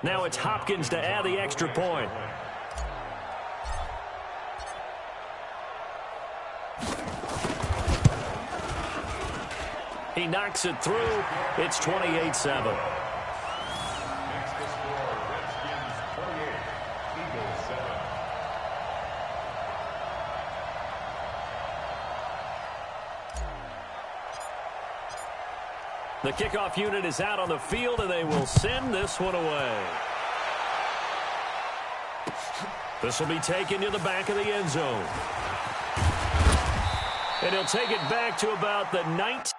Now it's Hopkins to add the extra point. He knocks it through. It's 28-7. The kickoff unit is out on the field, and they will send this one away. This will be taken to the back of the end zone. And he'll take it back to about the 19.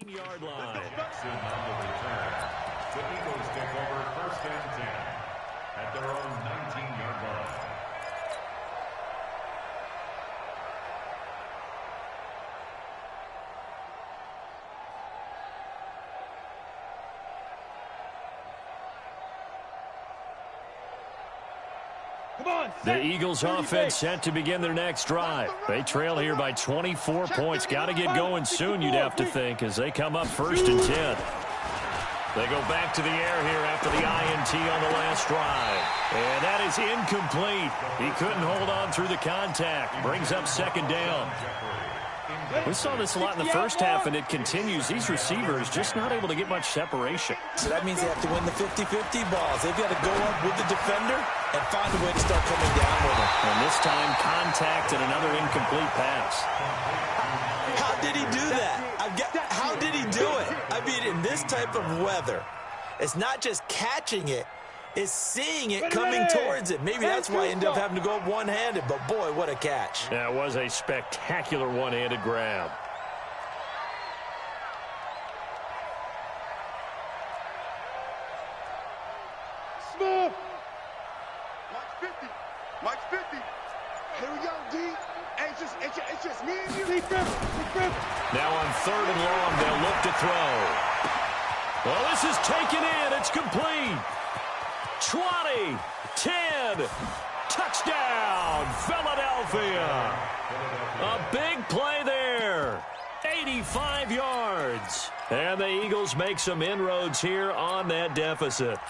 Yard line. The Eagles take over 1st and 10 at their own 19-yard line. The Eagles offense set to begin their next drive. They trail here by 24 points. Got to get going soon, you'd have to think, as they come up 1st and 10. They go back to the air here after the INT on the last drive. And that is incomplete. He couldn't hold on through the contact. Brings up 2nd down. We saw this a lot in the first half, and it continues. These receivers just not able to get much separation. So that means they have to win the 50-50 balls. They've got to go up with the defender and find a way to start coming down with him. And this time, contact and another incomplete pass. How did he do that? How did he do it? I mean, in this type of weather, it's not just catching it. Is seeing it coming towards it. Maybe that's why I ended up having to go up one-handed, but boy, what a catch. That was a spectacular one-handed grab. Smith! March 50. March 50. Here we go, D. It's just me and you. Now on 3rd and long, they'll look to throw. Well, this is taken in. It's complete. 20, 10, touchdown, Philadelphia. A big play there, 85 yards. And the Eagles make some inroads here on that deficit.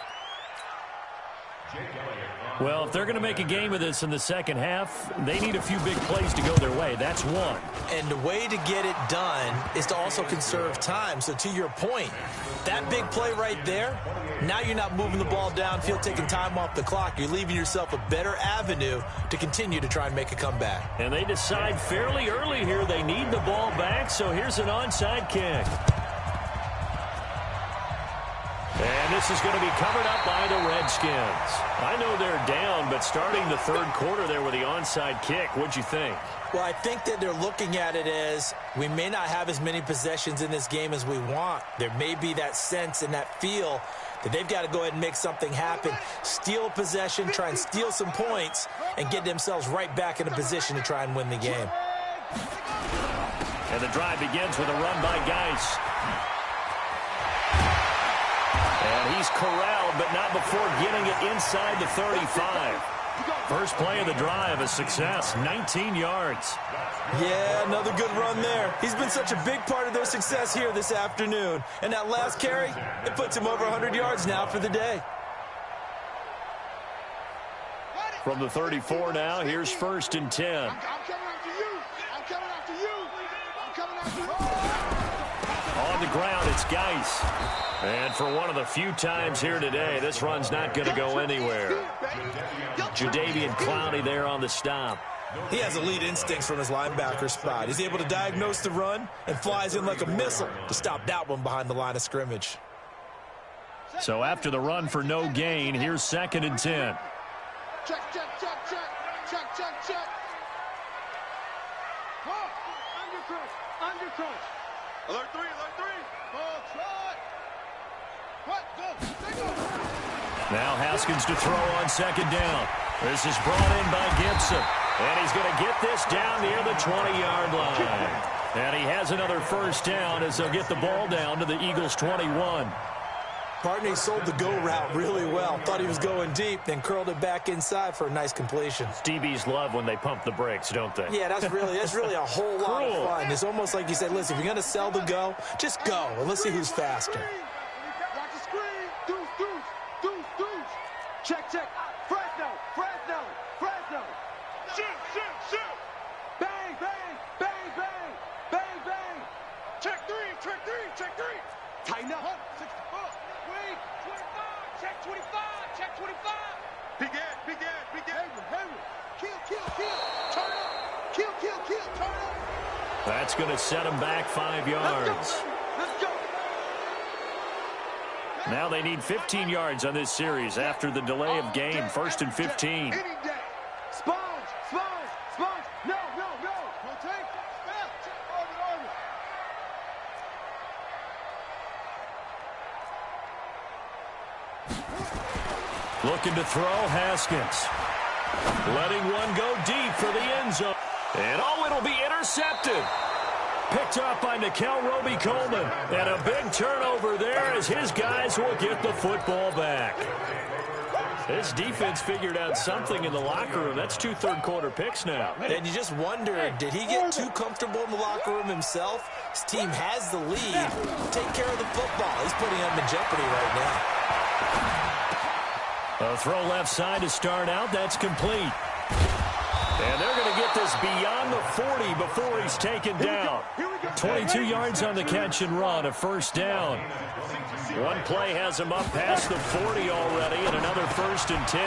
Well, if they're going to make a game of this in the second half, they need a few big plays to go their way. That's one. And the way to get it done is to also conserve time. So to your point, that big play right there, now you're not moving the ball downfield, taking time off the clock. You're leaving yourself a better avenue to continue to try and make a comeback. And they decide fairly early here they need the ball back, so here's an onside kick. And this is going to be covered up by the Redskins. I know they're down, but starting the 3rd quarter there with the onside kick, what'd you think? Well, I think that they're looking at it as we may not have as many possessions in this game as we want. There may be that sense and that feel that they've got to go ahead and make something happen, steal a possession, try and steal some points, and get themselves right back in a position to try and win the game. And the drive begins with a run by Geis. And he's corralled, but not before getting it inside the 35. First play of the drive, a success, 19 yards. Yeah, another good run there. He's been such a big part of their success here this afternoon. And that last carry, it puts him over 100 yards now for the day. From the 34 now, here's 1st and 10. I'm coming after you. I'm coming after you. I'm coming after you. On the ground, it's Geis. And for one of the few times here today, this run's not going to go anywhere. Jadeveon Clowney there on the stop. He has elite instincts from his linebacker spot. He's able to diagnose the run and flies in like a missile to stop that one behind the line of scrimmage. So after the run for no gain, here's 2nd and 10. Check. Under crunch. Alert 3. Ball trot. Now Haskins to throw on second down. This is brought in by Gibson. And he's going to get this down near the 20-yard line. And he has another first down as they'll get the ball down to the Eagles' 21. Partney sold the go route really well. Thought he was going deep, then curled it back inside for a nice completion. DBs love when they pump the brakes, don't they? Yeah, that's really a whole lot of fun. It's almost like you said, listen, if you're going to sell the go, just go, and let's see who's faster. Watch the screen. Deuce. Check. Fresno. Shoot. Bang. Check three. Tighten up. 64. Wait. 25. Check 25. Big Ed. Kill. Turn up. Kill. Turn up. That's going to set him back 5 yards. Let's go. Now they need 15 yards on this series after the delay of game. 1st and 15. Any day. Sponge. No. Rotate. Army. Looking to throw, Haskins. Letting one go deep for the end zone. And it'll be intercepted. Picked up by Nickel Roby-Coleman. And a big turnover there as his guys will get the football back. This defense figured out something in the locker room. That's 2 third-quarter picks now. And you just wonder, did he get too comfortable in the locker room himself? His team has the lead. Take care of the football. He's putting them in jeopardy right now. A throw left side to start out. That's complete. And they're going to get this beyond the 40 before he's taken down. 22 yards on the catch and run, a first down. One play has him up past the 40 already, and another 1st and 10.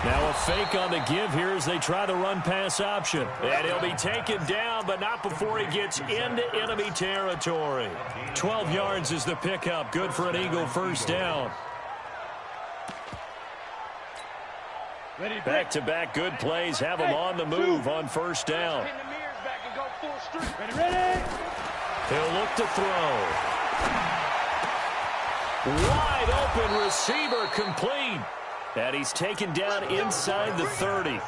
Now a fake on the give here as they try the run-pass option. And he'll be taken down, but not before he gets into enemy territory. 12 yards is the pickup. Good for an Eagle first down. Back-to-back good plays have him on the move on first down. He'll look to throw. Wide open receiver complete. And he's taken down inside the 30.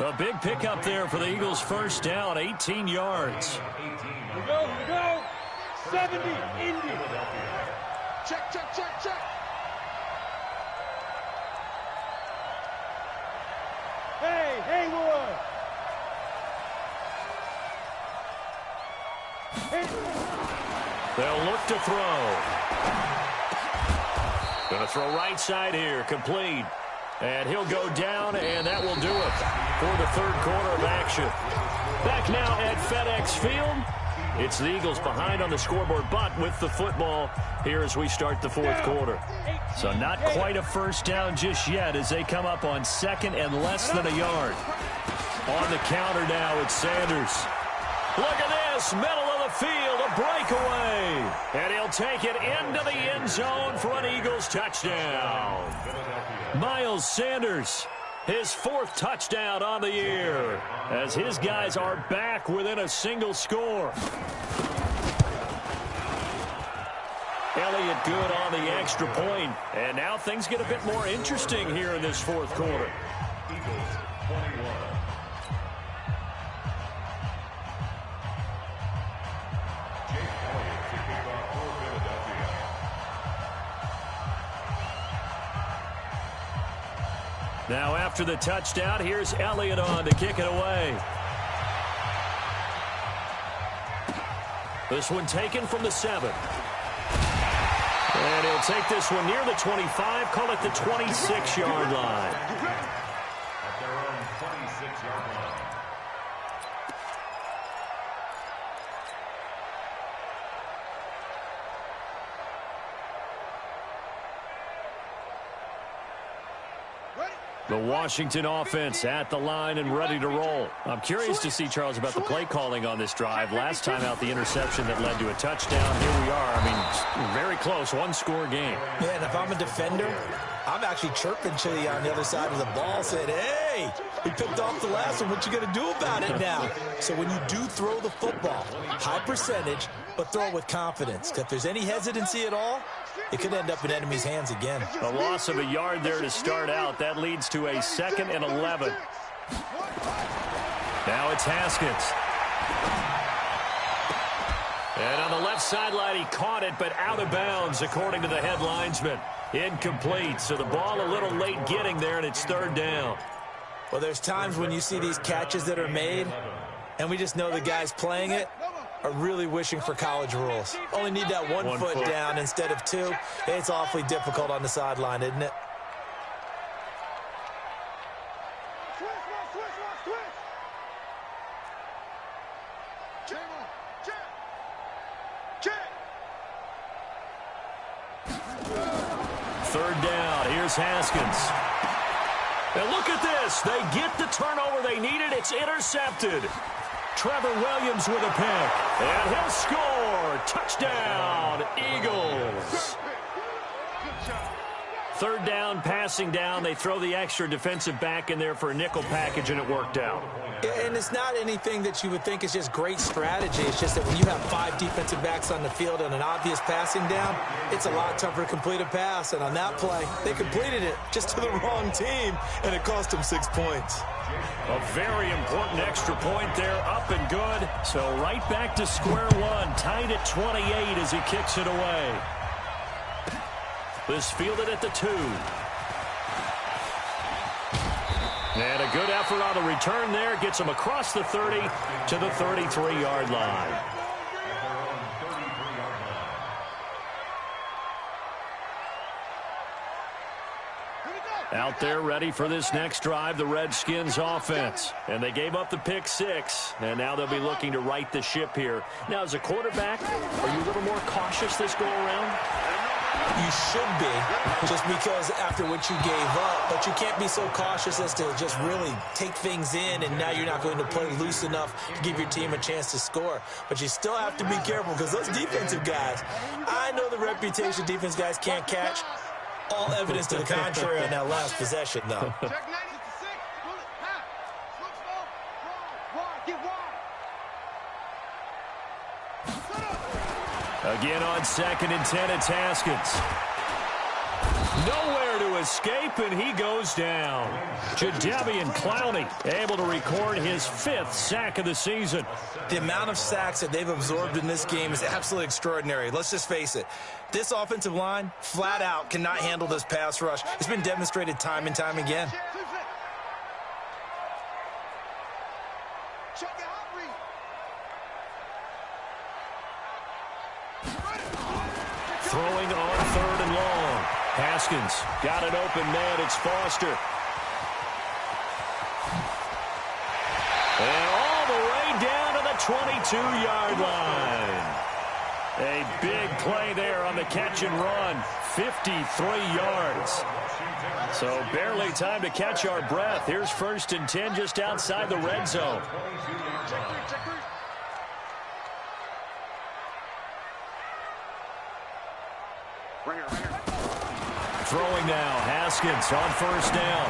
A big pickup there for the Eagles first down, 18 yards. We go. 70, Indy. Check. Hey, Haywood. They'll look to throw. Going to throw right side here, complete. And he'll go down, and that will do it for the 3rd quarter of action. Back now at FedEx Field. It's the Eagles behind on the scoreboard, but with the football here as we start the 4th quarter. So not quite a first down just yet as they come up on 2nd and less than a yard. On the counter now, it's Sanders. Look at this, middle of the field, a breakaway. And he'll take it into the end zone for an Eagles touchdown. Miles Sanders, his 4th touchdown on the year, as his guys are back within a single score. Elliott good on the extra point. And now things get a bit more interesting here in this 4th quarter. Eagles 21. Now after the touchdown, here's Elliott on to kick it away. This one taken from the 7. And he'll take this one near the 25, call it the 26-yard line. At their own 26-yard line. The Washington offense at the line and ready to roll. I'm curious to see, Charles, about the play calling on this drive. Last time out, the interception that led to a touchdown. Here we are. I mean, very close, one-score game. Yeah, and if I'm a defender, I'm actually chirping to you on the other side of the ball, saying, hey, we picked off the last one. What you going to do about it now? So when you do throw the football, high percentage, but throw it with confidence. If there's any hesitancy at all, it could end up in enemy's hands again. A loss of a yard there to start out. That leads to a 2nd and 11. Now it's Haskins. And on the left sideline, he caught it, but out of bounds, according to the head linesman. Incomplete, so the ball a little late getting there, and it's 3rd down. Well, there's times when you see these catches that are made, and we just know the guys playing it are really wishing for college rules. Only need that one foot down instead of 2. It's awfully difficult on the sideline, isn't it? Third down. Here's Haskins. And look at this. They get the turnover they needed. It's intercepted. Trevor Williams with a pick. And he'll score. Touchdown, Eagles. Third down, passing down. They throw the extra defensive back in there for a nickel package, and it worked out. And it's not anything that you would think is just great strategy. It's just that when you have 5 defensive backs on the field and an obvious passing down, it's a lot tougher to complete a pass. And on that play, they completed it just to the wrong team, and it cost them 6 points. A very important extra point there, up and good. So right back to square one, tied at 28 as he kicks it away. This fielded at the 2. And a good effort on the return there. Gets him across the 30 to the 33-yard line. Out there ready for this next drive, the Redskins offense. And they gave up the pick 6, and now they'll be looking to right the ship here. Now, as a quarterback, are you a little more cautious this go-around? You should be, just because after what you gave up, but you can't be so cautious as to just really take things in, and now you're not going to play loose enough to give your team a chance to score. But you still have to be careful, because those defensive guys, I know the reputation defense guys can't catch. All evidence to the contrary on that last possession, though. Again on 2nd and 10, it's Haskins. Nowhere to escape, and he goes down. Jadeveon Clowney able to record his 5th sack of the season. The amount of sacks that they've absorbed in this game is absolutely extraordinary. Let's just face it. This offensive line, flat out, cannot handle this pass rush. It's been demonstrated time and time again. Throwing on 3rd and long. Haskins got an open man. It's Foster. And all the way down to the 22-yard line. A big play there on the catch and run. 53 yards. So barely time to catch our breath. Here's 1st and 10 just outside the red zone. Throwing now, Haskins on 1st down.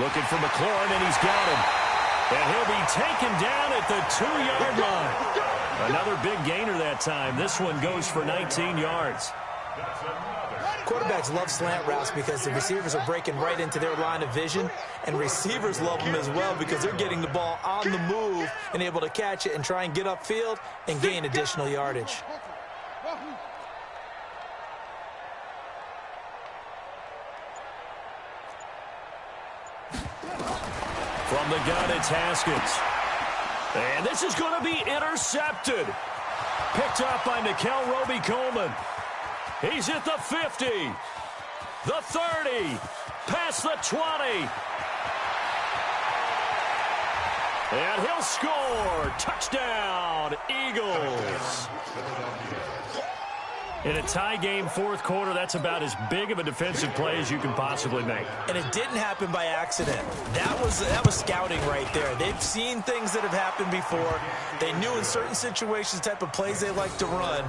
Looking for McLaurin, and he's got him. And he'll be taken down at the 2-yard line. Another big gainer that time. This one goes for 19 yards. Quarterbacks love slant routes because the receivers are breaking right into their line of vision, and receivers love them as well because they're getting the ball on the move and able to catch it and try and get upfield and gain additional yardage. From the gun, it's Haskins. And this is going to be intercepted. Picked up by Nickel Roby-Coleman. He's at the 50, the 30, past the 20. And he'll score. Touchdown, Eagles. In a tie game, 4th quarter, that's about as big of a defensive play as you can possibly make. And it didn't happen by accident. That was scouting right there. They've seen things that have happened before. They knew in certain situations the type of plays they like to run,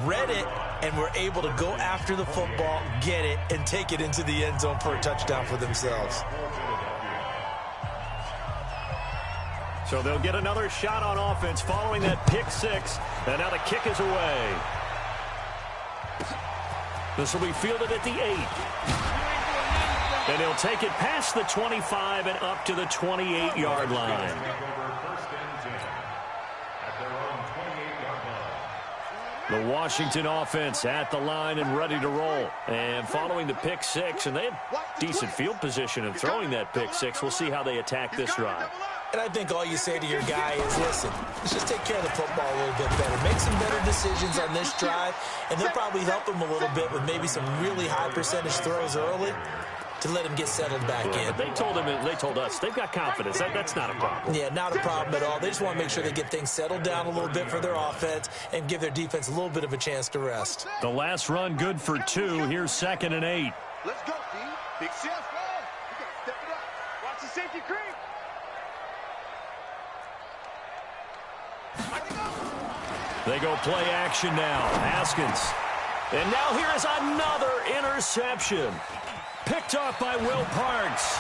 read it, and were able to go after the football, get it, and take it into the end zone for a touchdown for themselves. So they'll get another shot on offense following that pick 6, and now the kick is away. This will be fielded at the 8. And he'll take it past the 25 and up to the 28-yard line. The Washington offense at the line and ready to roll. And following the pick six, and they had decent field position in throwing that pick six. We'll see how they attack this drive. And I think all you say to your guy is, listen, let's just take care of the football a little bit better. Make some better decisions on this drive, and they'll probably help him a little bit with maybe some really high percentage throws early to let him get settled back in. They told him, they told us, they've got confidence. That's not a problem. Yeah, not a problem at all. They just want to make sure they get things settled down a little bit for their offense and give their defense a little bit of a chance to rest. The last run good for 2. Here's 2nd and 8. Let's go, D. Big chef. You got to step it up. Watch the safety creep. They go play action now. Haskins. And now here is another interception. Picked off by Will Parks.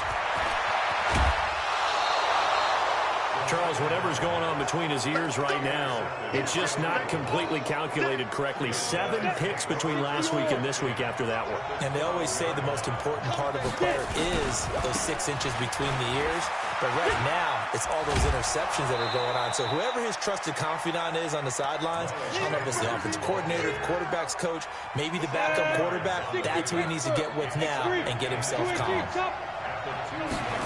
Charles, whatever's going on between his ears right now, it's just not completely calculated correctly. 7 picks between last week and this week after that one. And they always say the most important part of a player is those 6 inches between the ears. But right now, it's all those interceptions that are going on. So whoever his trusted confidant is on the sidelines, I don't know if it's the offensive coordinator, the quarterback's coach, maybe the backup quarterback, that's who he needs to get with now and get himself calm.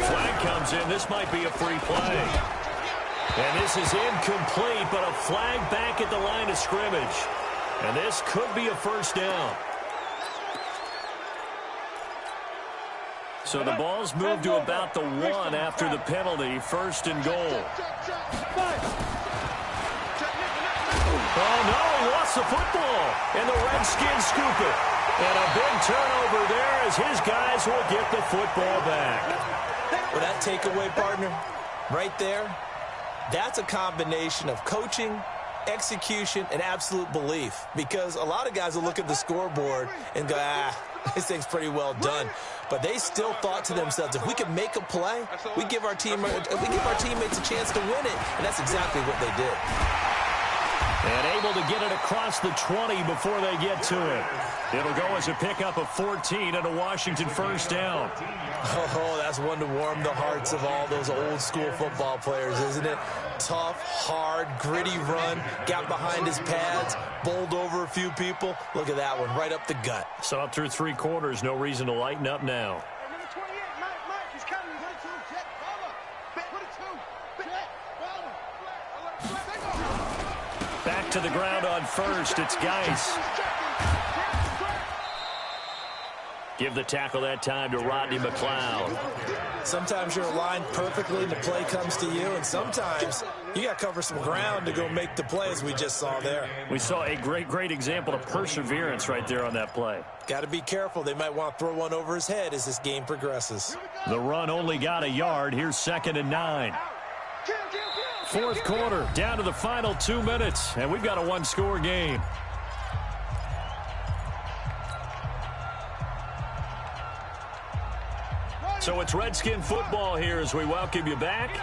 Flag comes in. This might be a free play. And this is incomplete, but a flag back at the line of scrimmage. And this could be a first down. So the ball's moved to about the 1 after the penalty. 1st and goal. Oh, no, he lost the football. And the Redskins scoop it. And a big turnover there as his guys will get the football back. Well, that takeaway, partner, right there, that's a combination of coaching, execution, and absolute belief. Because a lot of guys will look at the scoreboard and go, this thing's pretty well done. But they still thought to themselves, if we can make a play, we give our teammates a chance to win it. And that's exactly what they did. And able to get it across the 20 before they get to it. It'll go as a pickup of 14 and a Washington first down. Oh, that's one to warm the hearts of all those old school football players, isn't it? Tough, hard, gritty run, got behind his pads, bowled over a few people. Look at that one, right up the gut. So up through 3 quarters, no reason to lighten up now. Number 28, Mike, he's coming. 22, check, follow. 22, Back to the ground on first, it's Geis. Give the tackle that time to Rodney McLeod. Sometimes you're aligned perfectly and the play comes to you, and sometimes you got to cover some ground to go make the play, as we just saw there. We saw a great example of perseverance right there on that play. Got to be careful. They might want to throw one over his head as this game progresses. The run only got a yard. Here's 2nd and 9. 4th quarter, down to the final 2 minutes, and we've got a 1-score game. So it's Redskin football here as we welcome you back.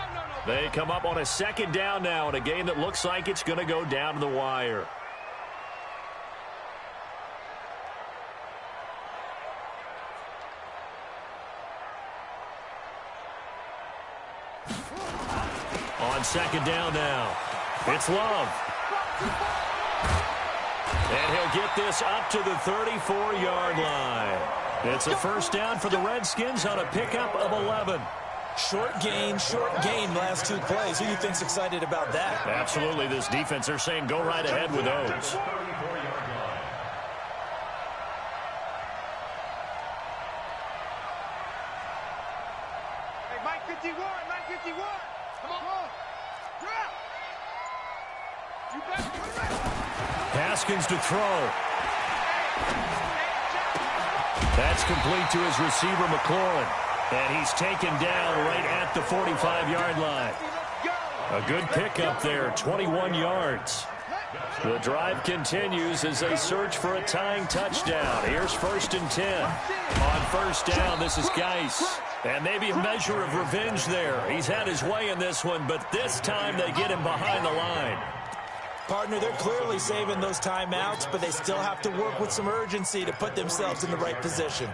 They come up on a 2nd down now in a game that looks like it's going to go down to the wire. On 2nd down now, it's Love. And he'll get this up to the 34-yard line. It's a first down for the Redskins on a pickup of 11. Short gain, last 2 plays. Who do you think's excited about that? Absolutely. This defense, they're saying go right ahead with those. Hey, Mike 51, Mike 51. Come on. Drop. You better put it right. Haskins to throw. That's complete to his receiver, McLaurin. And he's taken down right at the 45-yard line. A good pickup there, 21 yards. The drive continues as they search for a tying touchdown. Here's 1st and 10. On first down, this is Geis. And maybe a measure of revenge there. He's had his way in this one, but this time they get him behind the line. Partner, they're clearly saving those timeouts, but they still have to work with some urgency to put themselves in the right position.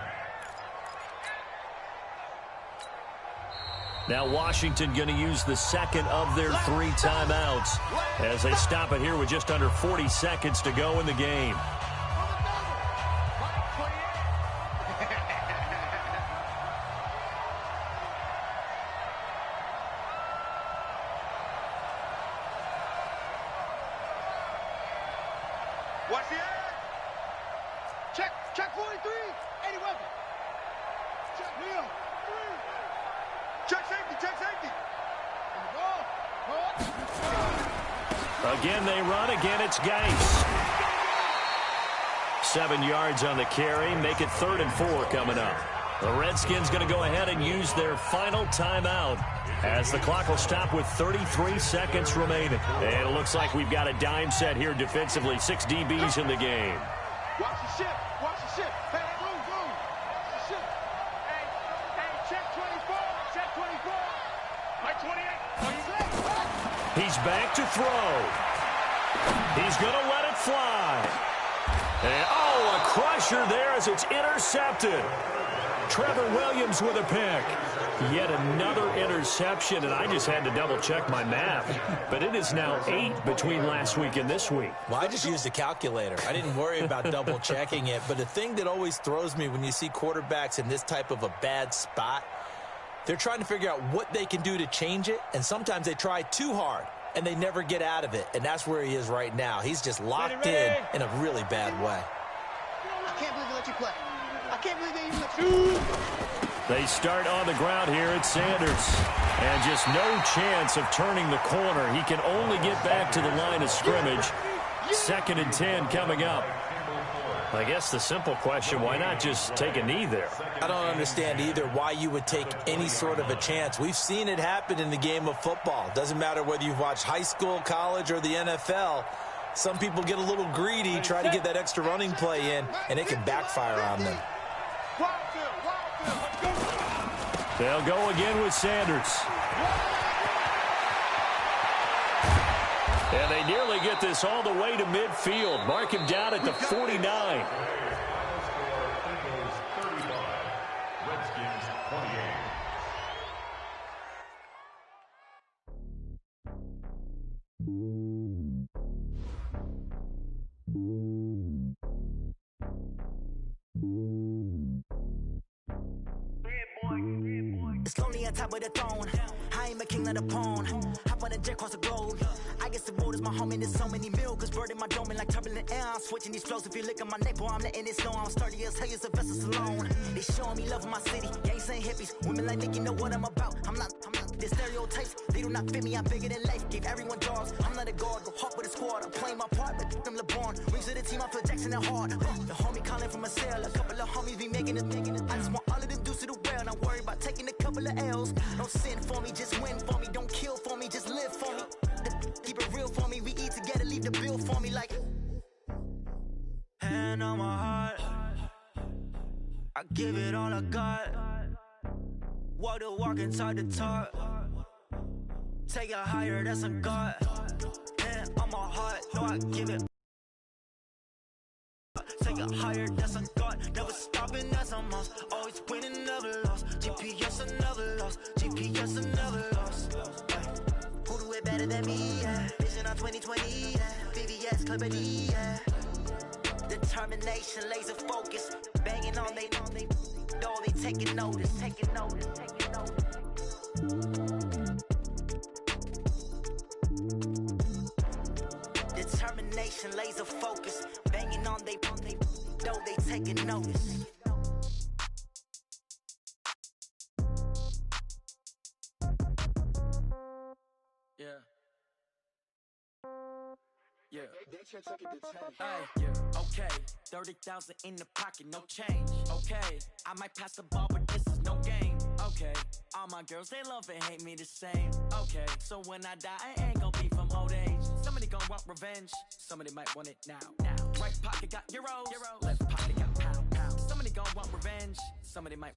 Now Washington going to use the second of their 3 timeouts as they stop it here with just under 40 seconds to go in the game. Watch the edge. Check 43. 80 weapon. Check Leo. 3. Check safety. Again, they run. Again, it's Geis. 7 yards on the carry. Make it 3rd and 4 coming up. The Redskins going to go ahead and use their final timeout as the clock will stop with 33 seconds remaining. And it looks like we've got a dime set here defensively. 6 DBs in the game. Watch the ship. Hey, move. Watch the ship. Hey, check 24. Check 24. Mike 28. He's back to throw. He's going to let it fly. And, a crusher there as it's intercepted. Trevor Williams with a pick. Yet another interception, and I just had to double-check my math. But it is now 8 between last week and this week. Well, I just used a calculator. I didn't worry about double-checking it. But the thing that always throws me when you see quarterbacks in this type of a bad spot, they're trying to figure out what they can do to change it, and sometimes they try too hard, and they never get out of it. And that's where he is right now. He's just locked in a really bad way. I can't believe they let you play. I can't believe they even let you. They start on the ground here at Sanders. And just no chance of turning the corner. He can only get back to the line of scrimmage. 2nd and 10 coming up. I guess the simple question, why not just take a knee there? I don't understand either why you would take any sort of a chance. We've seen it happen in the game of football. Doesn't matter whether you've watched high school, college, or the NFL. Some people get a little greedy, try to get that extra running play in, and it can backfire on them. They'll go again with Sanders. And they nearly get this all the way to midfield. Mark him down at the 49. Redskins 28. It's lonely on top of the throne. I ain't a king of the pawn. Hop on a jet across the globe. I guess the road is my home and there's so many milkers burning my dome like turbulent air. I'm switching these flows. If you look at my neck, boy, I'm letting it snow. I'm sturdy as hell, Sylvester Stallone. They showing me love in my city. Gangs ain't hippies. Women like Nick, you know what I'm about. I'm not the stereotypes. They do not fit me. I'm bigger than life. Give everyone jobs. I'm not a guard. Go hard with a squad. I'm playing my part, but them LeBron. Rings to the team. I feel Jackson and hard. The homie calling from a cell. A couple of homies be making it. I just want all of them dudes to the well. Not worry about taking a couple of L's. Don't sin for me, just win for me. Don't kill for me, just live for me. Keep it real for me. We eat together, leave the bill for me like. Hand on my heart, I give it all I got. Walk the walk and talk the talk. Take it higher, that's a God. Hand on my heart, no, I give it. Take it higher, that's a God. Never stopping, that's a must. Always winning, never lost. GPS, another loss. GPS, another loss. Who do it better than me? Yeah. Vision on 2020. Yeah. VVS, Clippity. Yeah. Determination, laser focus. Banging on they know they taking notice. Taking notice. Determination, laser focus. Banging on they know they taking notice. Yeah. Hey, okay, 30,000 in the pocket, no change. Okay, I might pass the ball, but this is no game. Okay, all my girls, they love and hate me the same. Okay, so when I die, I ain't gonna be from old age. Somebody gonna want revenge, somebody might want it now. Right pocket got euros, left pocket got pound. Somebody gonna want revenge, somebody might